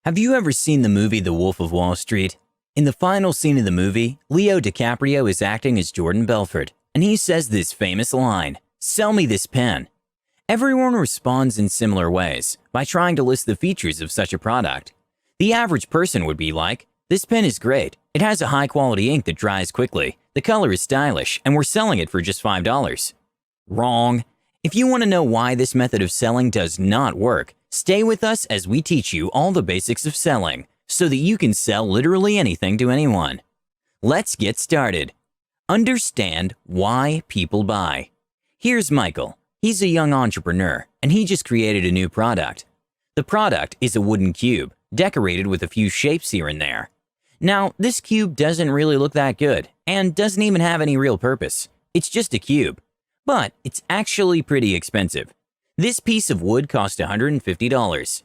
Have you ever seen the movie The Wolf of Wall Street? In the final scene of the movie, Leo DiCaprio is acting as Jordan Belfort, and he says this famous line, "Sell me this pen." Everyone responds in similar ways, by trying to list the features of such a product. The average person would be like, "This pen is great. It has a high-quality ink that dries quickly. The color is stylish, and we're selling it for just $5. Wrong. If you want to know why this method of selling does not work, stay with us as we teach you all the basics of selling, so that you can sell literally anything to anyone. Let's get started. Understand why people buy. Here's Michael. He's a young entrepreneur, and he just created a new product. The product is a wooden cube, decorated with a few shapes here and there. Now, this cube doesn't really look that good, and doesn't even have any real purpose. It's just a cube. But it's actually pretty expensive. This piece of wood cost $150.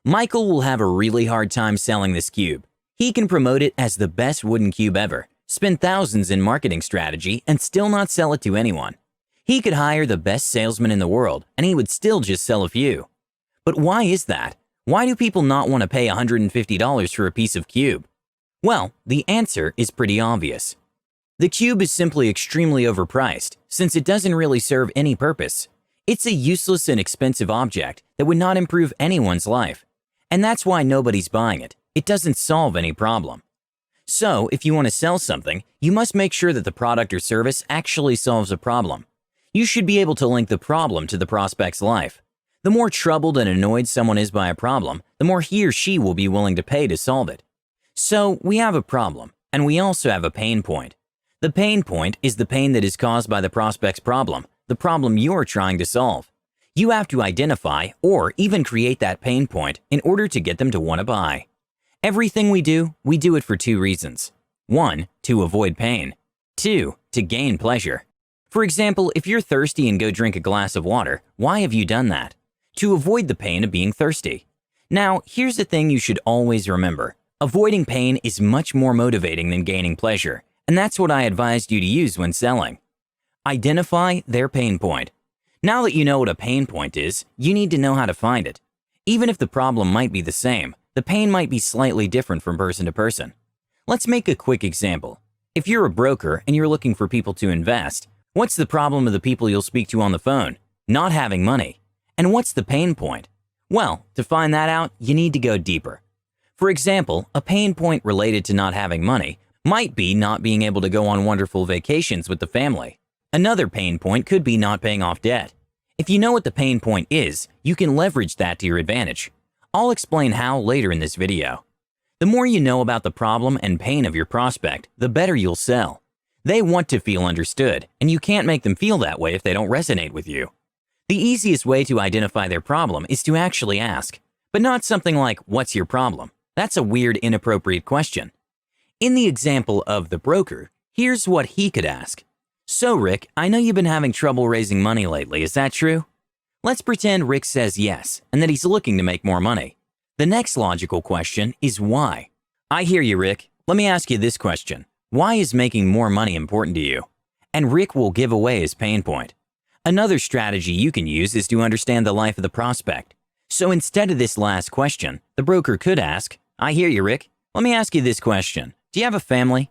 Michael will have a really hard time selling this cube. He can promote it as the best wooden cube ever, spend thousands in marketing strategy, and still not sell it to anyone. He could hire the best salesman in the world, and he would still just sell a few. But why is that? Why do people not want to pay $150 for a piece of cube? Well, the answer is pretty obvious. The cube is simply extremely overpriced, since it doesn't really serve any purpose. It's a useless and expensive object that would not improve anyone's life. And that's why nobody's buying it. It doesn't solve any problem. So, if you want to sell something, you must make sure that the product or service actually solves a problem. You should be able to link the problem to the prospect's life. The more troubled and annoyed someone is by a problem, the more he or she will be willing to pay to solve it. So, we have a problem, and we also have a pain point. The pain point is the pain that is caused by the prospect's problem, the problem you're trying to solve. You have to identify or even create that pain point in order to get them to want to buy. Everything we do it for two reasons. 1, to avoid pain. 2, to gain pleasure. For example, if you're thirsty and go drink a glass of water, why have you done that? To avoid the pain of being thirsty. Now, here's the thing you should always remember. Avoiding pain is much more motivating than gaining pleasure. And that's what I advised you to use when selling. Identify their pain point. Now that you know what a pain point is, you need to know how to find it. Even if the problem might be the same, the pain might be slightly different from person to person. Let's make a quick example. If you're a broker and you're looking for people to invest, what's the problem of the people you'll speak to on the phone? Not having money. And what's the pain point? Well, to find that out, you need to go deeper. For example, a pain point related to not having money might be not being able to go on wonderful vacations with the family. Another pain point could be not paying off debt. If you know what the pain point is, you can leverage that to your advantage. I'll explain how later in this video. The more you know about the problem and pain of your prospect, the better you'll sell. They want to feel understood, and you can't make them feel that way if they don't resonate with you. The easiest way to identify their problem is to actually ask, but not something like, "What's your problem?" That's a weird, inappropriate question. In the example of the broker, here's what he could ask. "So Rick, I know you've been having trouble raising money lately, is that true?" Let's pretend Rick says yes, and that he's looking to make more money. The next logical question is why. "I hear you, Rick. Let me ask you this question. Why is making more money important to you?" And Rick will give away his pain point. Another strategy you can use is to understand the life of the prospect. So instead of this last question, the broker could ask, "I hear you, Rick. Let me ask you this question. Do you have a family?"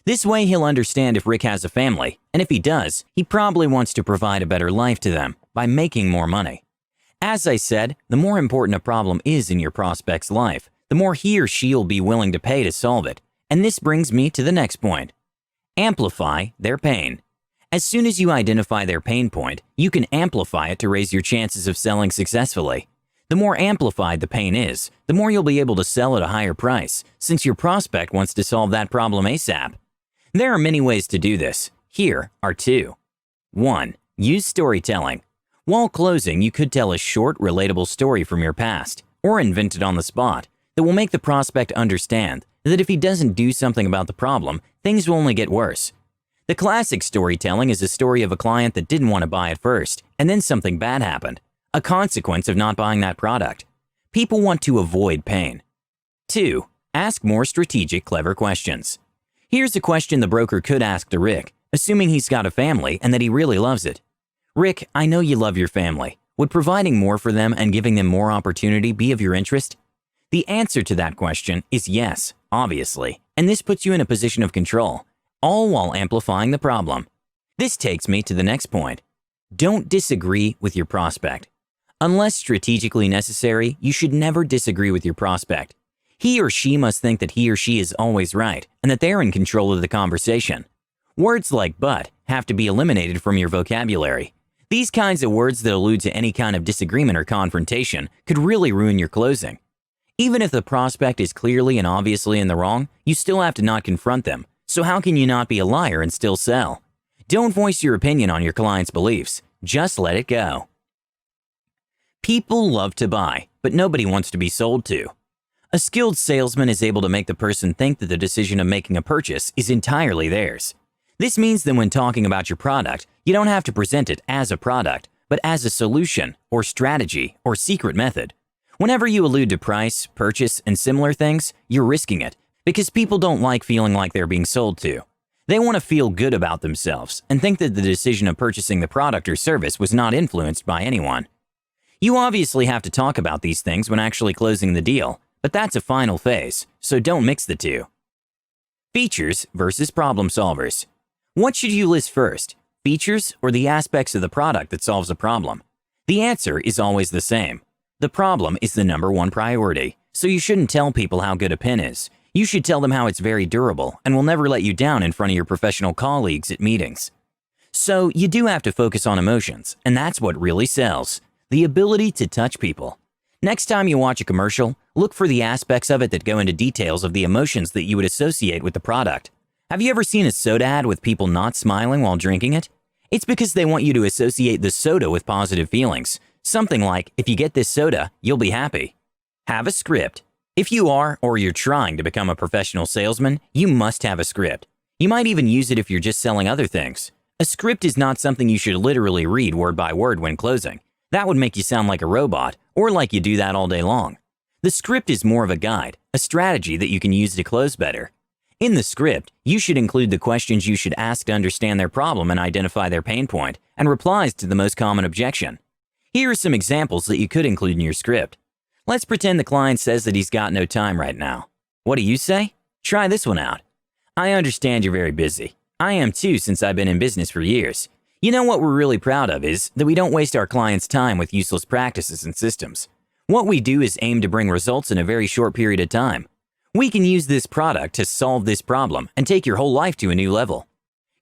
This way he'll understand if Rick has a family, and if he does, he probably wants to provide a better life to them by making more money. As I said, the more important a problem is in your prospect's life, the more he or she will be willing to pay to solve it. And this brings me to the next point. Amplify their pain. As soon as you identify their pain point, you can amplify it to raise your chances of selling successfully. The more amplified the pain is, the more you'll be able to sell at a higher price, since your prospect wants to solve that problem ASAP. There are many ways to do this. Here are 2. 1. Use storytelling. While closing, you could tell a short, relatable story from your past, or invent it on the spot, that will make the prospect understand that if he doesn't do something about the problem, things will only get worse. The classic storytelling is a story of a client that didn't want to buy at first, and then something bad happened. A consequence of not buying that product. People want to avoid pain. 2. Ask more strategic, clever questions. Here's a question the broker could ask to Rick, assuming he's got a family and that he really loves it. "Rick, I know you love your family. Would providing more for them and giving them more opportunity be of your interest?" The answer to that question is yes, obviously, and this puts you in a position of control, all while amplifying the problem. This takes me to the next point. Don't disagree with your prospect. Unless strategically necessary, you should never disagree with your prospect. He or she must think that he or she is always right and that they're in control of the conversation. Words like but have to be eliminated from your vocabulary. These kinds of words that allude to any kind of disagreement or confrontation could really ruin your closing. Even if the prospect is clearly and obviously in the wrong, you still have to not confront them. So how can you not be a liar and still sell? Don't voice your opinion on your client's beliefs. Just let it go. People love to buy, but nobody wants to be sold to. A skilled salesman is able to make the person think that the decision of making a purchase is entirely theirs. This means that when talking about your product, you don't have to present it as a product, but as a solution, or strategy, or secret method. Whenever you allude to price, purchase, and similar things, you're risking it, because people don't like feeling like they're being sold to. They want to feel good about themselves and think that the decision of purchasing the product or service was not influenced by anyone. You obviously have to talk about these things when actually closing the deal, but that's a final phase, so don't mix the two. Features versus problem solvers. What should you list first, features or the aspects of the product that solves a problem? The answer is always the same. The problem is the number one priority, so you shouldn't tell people how good a pen is. You should tell them how it's very durable and will never let you down in front of your professional colleagues at meetings. So you do have to focus on emotions, and that's what really sells. The ability to touch people. Next time you watch a commercial, look for the aspects of it that go into details of the emotions that you would associate with the product. Have you ever seen a soda ad with people not smiling while drinking it? It's because they want you to associate the soda with positive feelings. Something like, if you get this soda, you'll be happy. Have a script. If you are or you're trying to become a professional salesman, you must have a script. You might even use it if you're just selling other things. A script is not something you should literally read word by word when closing. That would make you sound like a robot, or like you do that all day long. The script is more of a guide, a strategy that you can use to close better. In the script, you should include the questions you should ask to understand their problem and identify their pain point, and replies to the most common objection. Here are some examples that you could include in your script. Let's pretend the client says that he's got no time right now. What do you say? Try this one out. I understand you're very busy. I am too, since I've been in business for years. You know what we're really proud of is that we don't waste our clients' time with useless practices and systems. What we do is aim to bring results in a very short period of time. We can use this product to solve this problem and take your whole life to a new level.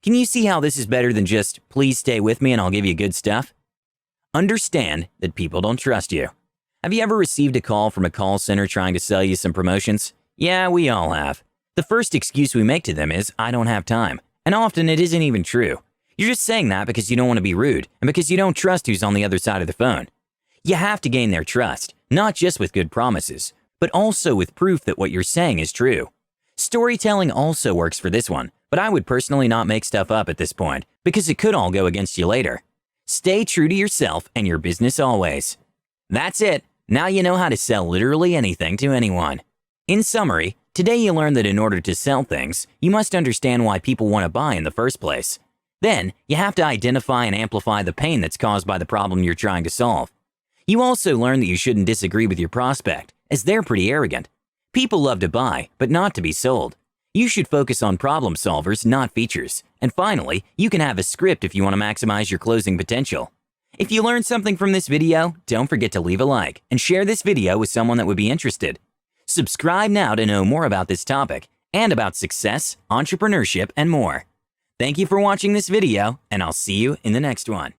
Can you see how this is better than just, please stay with me and I'll give you good stuff? Understand that people don't trust you. Have you ever received a call from a call center trying to sell you some promotions? Yeah, we all have. The first excuse we make to them is, I don't have time. And often it isn't even true. You're just saying that because you don't want to be rude and because you don't trust who's on the other side of the phone. You have to gain their trust, not just with good promises, but also with proof that what you're saying is true. Storytelling also works for this one, but I would personally not make stuff up at this point because it could all go against you later. Stay true to yourself and your business always. That's it. Now you know how to sell literally anything to anyone. In summary, today you learned that in order to sell things, you must understand why people want to buy in the first place. Then, you have to identify and amplify the pain that's caused by the problem you're trying to solve. You also learned that you shouldn't disagree with your prospect, as they're pretty arrogant. People love to buy, but not to be sold. You should focus on problem solvers, not features. And finally, you can have a script if you want to maximize your closing potential. If you learned something from this video, don't forget to leave a like and share this video with someone that would be interested. Subscribe now to know more about this topic and about success, entrepreneurship, and more. Thank you for watching this video, and I'll see you in the next one.